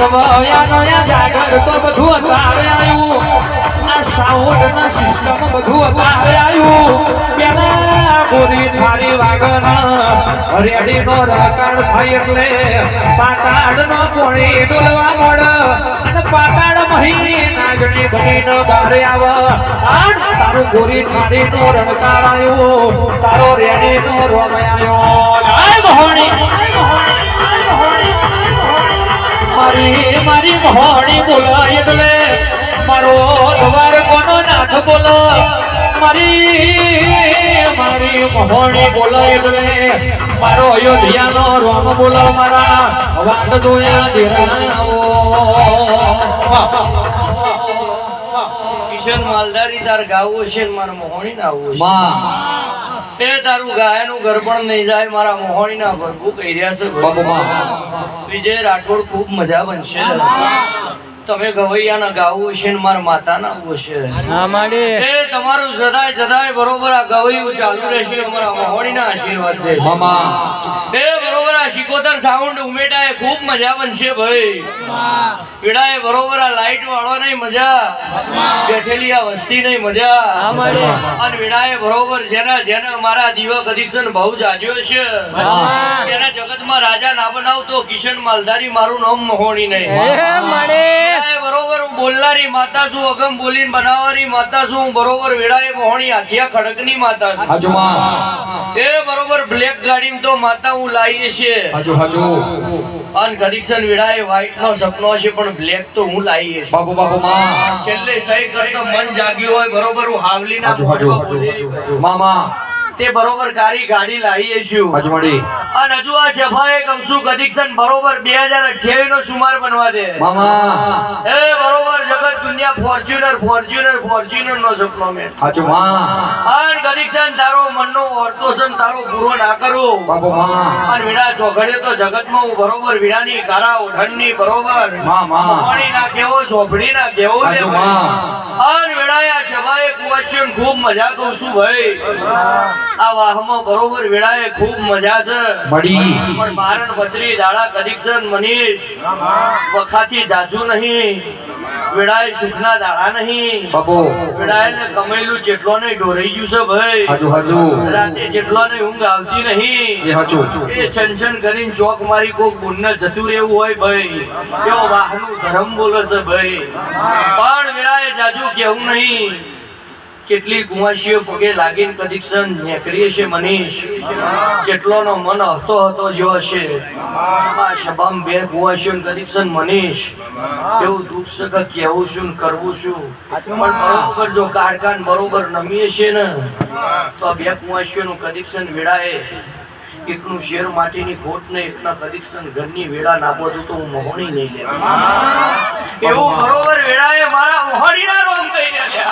ગવાયાનો Jagr તો બધું તારે આવ્યું આ સાઉન્ડ ના સિસ્ટમ બધું તારે આવ્યું પેલા ગોરી થારી વાગના હરિયાળી નો રકાળ થાય એટલે પાતાળ નો પોણી ડોલવા મોડ અને પાતાળ મહી નાગણી બની નો બારે આવ આડ તારો ગોરી થારી નો રણકાળ આવ્યો તારો રેડી નો રોમ આવ્યો જય મહોણી મારી મહોણી બોલો એટલે મારો દ્વાર કોનો નાથ બોલો મારી મહોણી બોલો એટલે મારો અયોધ્યાનો રોમ બોલો મારા વાત જોયા દેરાવો કિશન માલધારી તાર ગાવું છે ને મારા મોહણી ના આવવું છે એ તારું ગાયનું ગરબણ નહીં જાય મારા મોહણી ના ભરભું કહી રહ્યા છે વિજય રાઠોડ ખૂબ મજા બનશે તમે ગવૈયાના ગાવું છે ને મારા માતાના આવવું છે એ તમારું સદાય સદાય બરોબર આ ગવૈયું ચાલુ રહેશે અમારા મોહણીના આશીર્વાદ છે એ બરોબર આ શિકોતર સાઉન્ડ ઉમેટાએ ખૂબ મજા બનશે ભાઈ પીડાએ બરોબર આ લાઈટ વાળવાની મજા બેઠેલી આ વસ્તી નહીં મજા અને પીડાએ બરોબર જેના મારા દીવા કદીક્ષણ બહુ જાજ્યો છે એના જગતમાં રાજા ના બનાવતો કિશન માલધારી મારું નામ મોહણી નહીં બરોબર હું બોલનારી માતા છું અગમ બોલીને બનાવવાની માતા છું બરોબર વેળાએ મોહણી હાથિયા ખડકની માતા છું એ બરોબર બ્લેક ગાડી તો માતા હું લાવી છે અને કદીક્ષણ વેળાએ વ્હાઈટ નો સપનો છે પણ બ્લેક તો હું લાવી છે છેલ્લે સહી કરતો મન જાગ્યું હોય બરોબર હું હાવલી ના મામા તે બરોબર કારી ગાડી લાવી છું અને હજુ આ સભાએ કમસુ કદીક્ષણ બરોબર 2028 નો સુમાર બનવા દે મામા એ બરોબર જગત દુનિયા ફોર્ચ્યુનર નો સપનો મે અને કદીક્ષણ તારો મનનો વર્તોષણ તારો પૂરો ના કરું અને વિડા ચોઘડે તો જગતમાં હું બરોબર વિડાની કારા ઓઢણની બરોબર પાણી ના કેવો ચોપડી ના કેવો ને અને વિડાએ આ સભાએ ક્વેશ્ચન ખૂબ મજા કહું છું ભાઈ આ વાહમાં બરોબર વેળાએ ખૂબ મજા છે પણ મારણ બત્રી દાડા કદીક્ષણ મનીષ વખાથી જાજુ નહીં વેળાએ સુખના દાડા નહીં વેળાએ કમેલું જેટલો ને ઢોરાઈ ગયું છે ભાઈ રાતે જેટલો ને ઊંઘ આવતી નહીં એ છનછન કરીને ચોક મારી કોક બુનને જતું રહેવું હોય ભાઈ કેવો વાહનું ધર્મ બોલે છે ભાઈ પણ વેળાએ જાજુ કેવું નહીં કેટલી ગુમાશીઓ પગે લાગીને કદીક્ષણ નેકરીએ છે મનીષ જેટલોનો મન હતો જેવો છે આ સભામ બે ગુમાશીઓ કદીક્ષણ મનીષ એવું દુઃખ છે કે કેવું છું ને કરવું છું પણ બરોબર જો કાળકાન બરોબર નમીએ છે ને તો બે ગુમાશીઓનું કદીક્ષણ વેળાએ એકનું શેર માટીની ખોટ ને એકના કદીક્ષણ ઘરની વેળા ના બધું તો હું મોહણી નહીં લે એવું બરોબર વેળાએ મારા મોહણીના રોમ કહી રહ્યા